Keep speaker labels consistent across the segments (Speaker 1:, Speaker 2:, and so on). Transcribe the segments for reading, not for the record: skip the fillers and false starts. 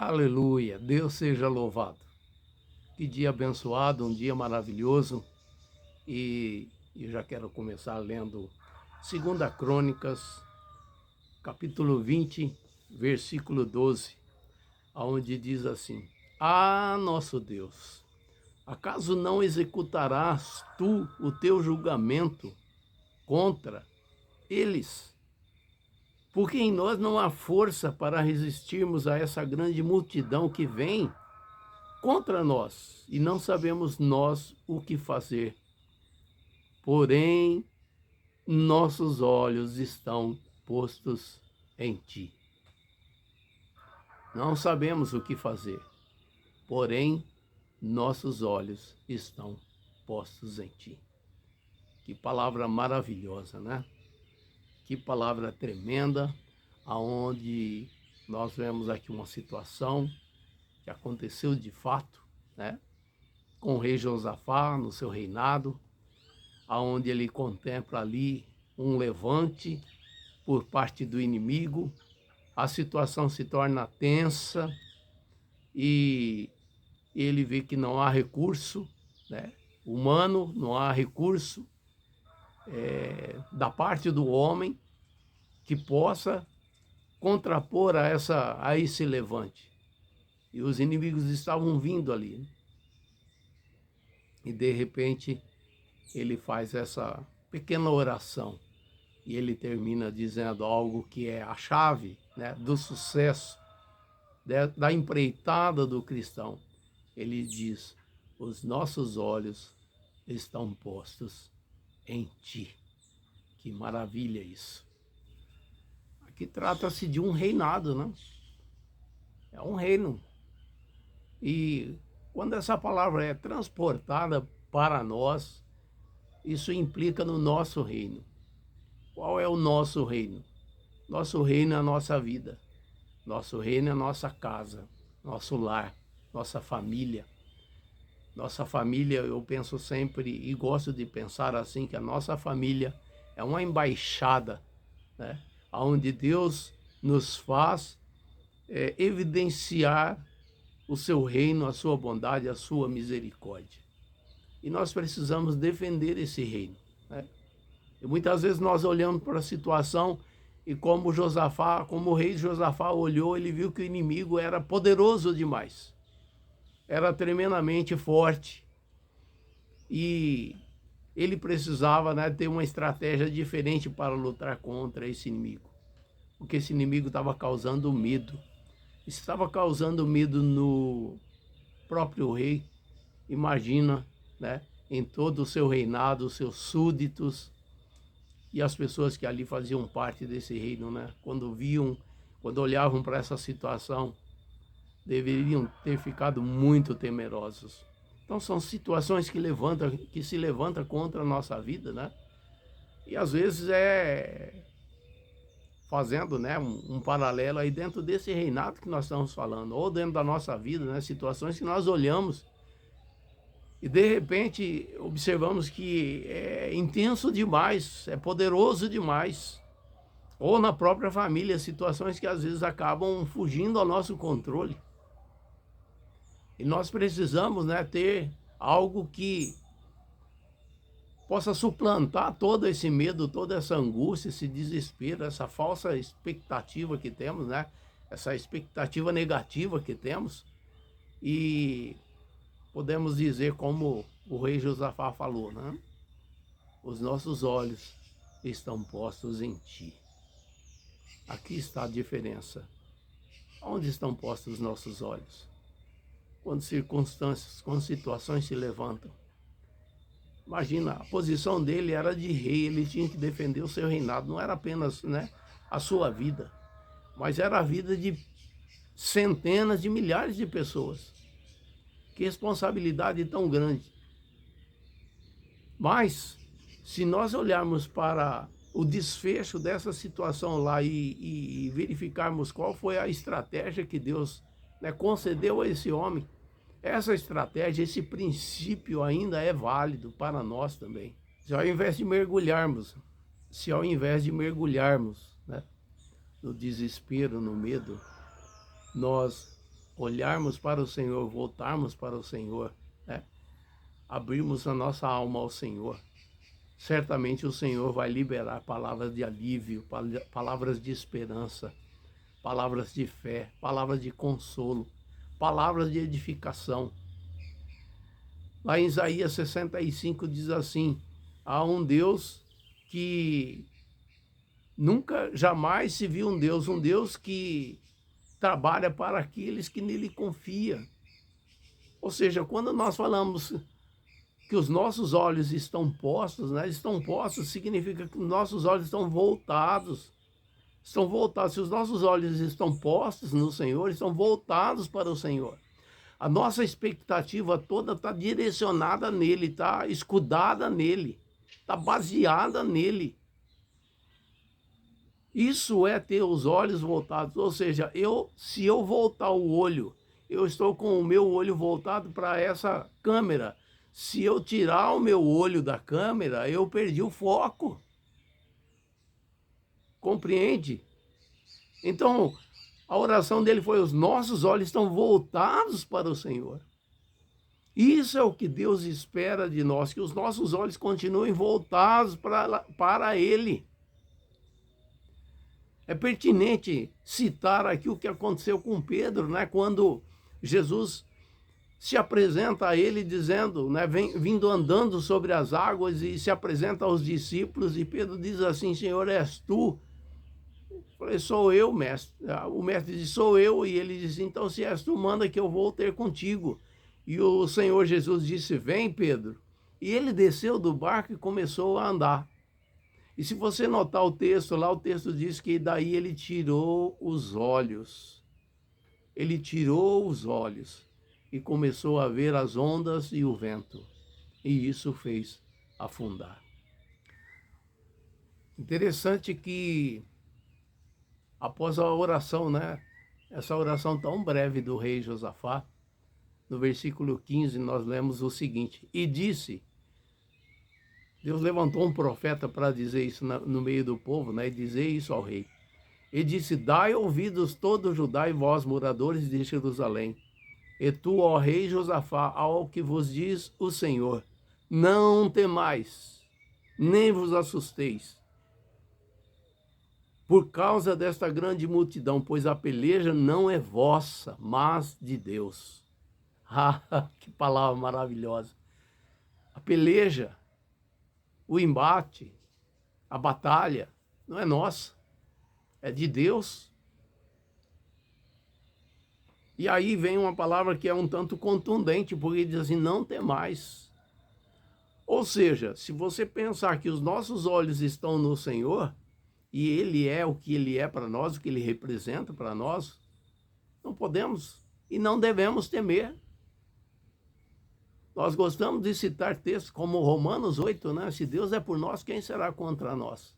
Speaker 1: Aleluia, Deus seja louvado. Que dia abençoado, um dia maravilhoso. E eu já quero começar lendo 2 Crônicas, capítulo 20, versículo 12, onde diz assim: Ah, nosso Deus, acaso não executarás tu o teu julgamento contra eles? Porque em nós não há força para resistirmos a essa grande multidão que vem contra nós, e não sabemos nós o que fazer. Porém, nossos olhos estão postos em ti. Não sabemos o que fazer, porém, nossos olhos estão postos em ti. Que palavra maravilhosa, né? Que palavra tremenda, aonde nós vemos aqui uma situação que aconteceu de fato, né? Com o rei Josafá no seu reinado, aonde ele contempla ali um levante por parte do inimigo, a situação se torna tensa e ele vê que não há recurso, né, humano, não há recurso da parte do homem que possa contrapor a esse levante. E os inimigos estavam vindo ali, né? E de repente ele faz essa pequena oração e ele termina dizendo algo que é a chave, né, do sucesso, da empreitada do cristão. Ele diz: os nossos olhos estão postos em ti. Que maravilha isso. Aqui trata-se de um reinado, né? É um reino. E quando essa palavra é transportada para nós, isso implica no nosso reino. Qual é o nosso reino? Nosso reino é a nossa vida. Nosso reino é a nossa casa, nosso lar, nossa família. Nossa família, eu penso sempre e gosto de pensar assim, que a nossa família é uma embaixada, né? Onde Deus nos faz evidenciar o seu reino, a sua bondade, a sua misericórdia. E nós precisamos defender esse reino, né? E muitas vezes nós olhamos para a situação e como Josafá, como o rei Josafá olhou, ele viu que o inimigo era poderoso demais. Era tremendamente forte. E ele precisava, né, ter uma estratégia diferente para lutar contra esse inimigo. Porque esse inimigo estava causando medo. Estava causando medo no próprio rei. Imagina, né, em todo o seu reinado, os seus súditos, e as pessoas que ali faziam parte desse reino, né? Quando olhavam para essa situação, deveriam ter ficado muito temerosos. Então são situações que se levantam contra a nossa vida, né? E às vezes fazendo, né, um paralelo aí dentro desse reinado que nós estamos falando, ou dentro da nossa vida, né? Situações que nós olhamos e de repente observamos que é intenso demais, é poderoso demais. Ou na própria família, situações que às vezes acabam fugindo ao nosso controle. E nós precisamos, né, ter algo que possa suplantar todo esse medo, toda essa angústia, esse desespero, essa falsa expectativa que temos, né? Essa expectativa negativa que temos. E podemos dizer como o rei Josafá falou, né? Os nossos olhos estão postos em ti. Aqui está a diferença. Onde estão postos os nossos olhos? Quando circunstâncias, quando situações se levantam. Imagina, a posição dele era de rei, ele tinha que defender o seu reinado. Não era apenas, né, a sua vida, mas era a vida de centenas de milhares de pessoas. Que responsabilidade tão grande. Mas, se nós olharmos para o desfecho dessa situação lá e verificarmos qual foi a estratégia que Deus, né, concedeu a esse homem, essa estratégia, esse princípio ainda é válido para nós também. Se ao invés de mergulharmos, né, no desespero, no medo, nós olharmos para o Senhor, voltarmos para o Senhor, né? Abrirmos a nossa alma ao Senhor, certamente o Senhor vai liberar palavras de alívio, palavras de esperança, palavras de fé, palavras de consolo, palavras de edificação. Lá em Isaías 65 diz assim: há um Deus que nunca, jamais se viu um Deus que trabalha para aqueles que nele confiam. Ou seja, quando nós falamos que os nossos olhos estão postos, né? Estão postos significa que os nossos olhos estão voltados. Estão voltados. Se os nossos olhos estão postos no Senhor, estão voltados para o Senhor. A nossa expectativa toda está direcionada nele, está escudada nele, está baseada nele. Isso é ter os olhos voltados, ou seja, se eu voltar o olho, eu estou com o meu olho voltado para essa câmera. Se eu tirar o meu olho da câmera, eu perdi o foco. Compreende? Então, a oração dele foi: os nossos olhos estão voltados para o Senhor. Isso é o que Deus espera de nós, que os nossos olhos continuem voltados para Ele. É pertinente citar aqui o que aconteceu com Pedro, né? Quando Jesus se apresenta a ele dizendo, né, vindo andando sobre as águas, e se apresenta aos discípulos, e Pedro diz assim: Senhor, és tu? Eu falei: sou eu, mestre. O mestre diz: sou eu. E ele diz: então, se és tu, manda que eu vou ter contigo. E o Senhor Jesus disse: vem, Pedro. E ele desceu do barco e começou a andar. E se você notar o texto lá, o texto diz que daí ele tirou os olhos. Ele tirou os olhos e começou a ver as ondas e o vento. E isso fez afundar. Interessante que após a oração, né? Essa oração tão breve do rei Josafá, no versículo 15 nós lemos o seguinte: e disse... Deus levantou um profeta para dizer isso no meio do povo, né? E dizer isso ao rei. Ele disse: dai ouvidos todo Judá e vós, moradores de Jerusalém. E tu, ó rei Josafá, ao que vos diz o Senhor: não temais, nem vos assusteis, por causa desta grande multidão, pois a peleja não é vossa, mas de Deus. Ah, que palavra maravilhosa! A peleja, o embate, a batalha, não é nossa, é de Deus. E aí vem uma palavra que é um tanto contundente, porque diz assim: não temais. Ou seja, se você pensar que os nossos olhos estão no Senhor, e Ele é o que Ele é para nós, o que Ele representa para nós, não podemos e não devemos temer. Nós gostamos de citar textos como Romanos 8, né? Se Deus é por nós, quem será contra nós?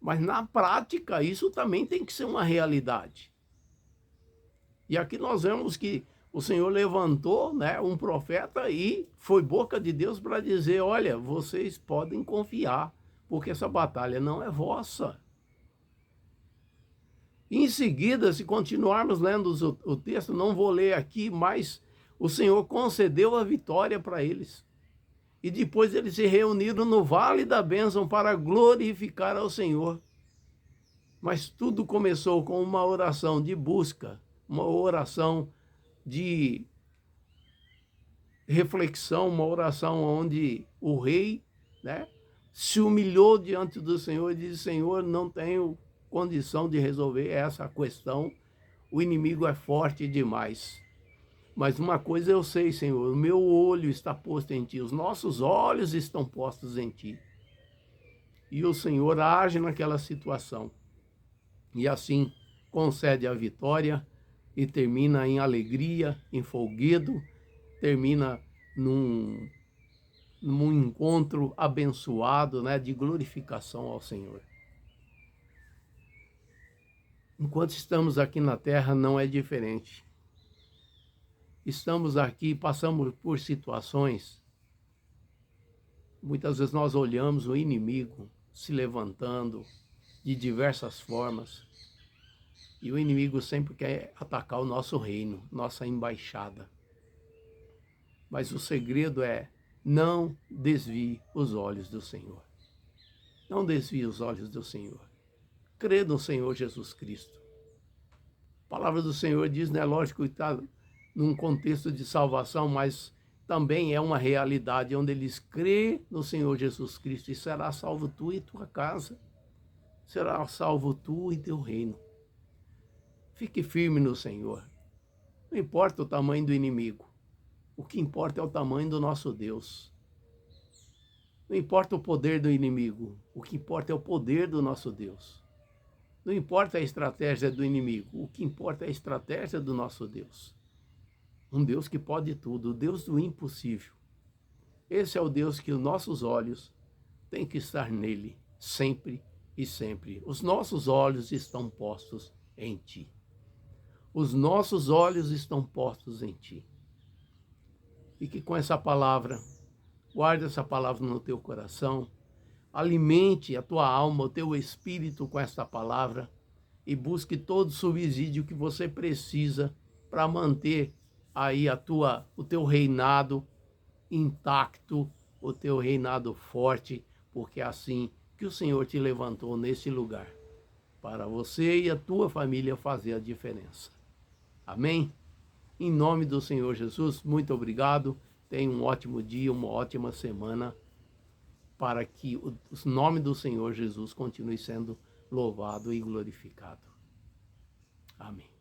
Speaker 1: Mas na prática, isso também tem que ser uma realidade. E aqui nós vemos que o Senhor levantou, né, um profeta e foi boca de Deus para dizer: olha, vocês podem confiar, porque essa batalha não é vossa. Em seguida, se continuarmos lendo o texto, não vou ler aqui, mas o Senhor concedeu a vitória para eles. E depois eles se reuniram no Vale da Bênção para glorificar ao Senhor. Mas tudo começou com uma oração de busca, uma oração de reflexão, uma oração onde o rei, né, se humilhou diante do Senhor e disse: Senhor, não tenho condição de resolver essa questão, o inimigo é forte demais. Mas uma coisa eu sei, Senhor: o meu olho está posto em Ti, os nossos olhos estão postos em Ti. E o Senhor age naquela situação. E assim concede a vitória e termina em alegria, em folguedo, termina num encontro abençoado, né, de glorificação ao Senhor. Enquanto estamos aqui na terra, não é diferente. Estamos aqui, passamos por situações, muitas vezes nós olhamos o inimigo se levantando de diversas formas, E o inimigo sempre quer atacar o nosso reino, nossa embaixada. Mas o segredo é: não desvie os olhos do Senhor. Não desvie os olhos do Senhor. Crê no Senhor Jesus Cristo. A palavra do Senhor diz, né? Lógico que está num contexto de salvação, mas também é uma realidade onde eles crê no Senhor Jesus Cristo e será salvo tu e tua casa. Será salvo tu e teu reino. Fique firme no Senhor. Não importa o tamanho do inimigo. O que importa é o tamanho do nosso Deus. Não importa o poder do inimigo. O que importa é o poder do nosso Deus. Não importa a estratégia do inimigo. O que importa é a estratégia do nosso Deus. Um Deus que pode tudo, o Deus do impossível. Esse é o Deus que os nossos olhos têm que estar nele, sempre e sempre. Os nossos olhos estão postos em ti. Os nossos olhos estão postos em ti. Fique com essa palavra, guarde essa palavra no teu coração, alimente a tua alma, o teu espírito com esta palavra e busque todo o subsídio que você precisa para manter aí o teu reinado intacto, o teu reinado forte, porque é assim que o Senhor te levantou nesse lugar, para você e a tua família fazer a diferença. Amém? Em nome do Senhor Jesus, muito obrigado. Tenha um ótimo dia, uma ótima semana, para que o nome do Senhor Jesus continue sendo louvado e glorificado. Amém.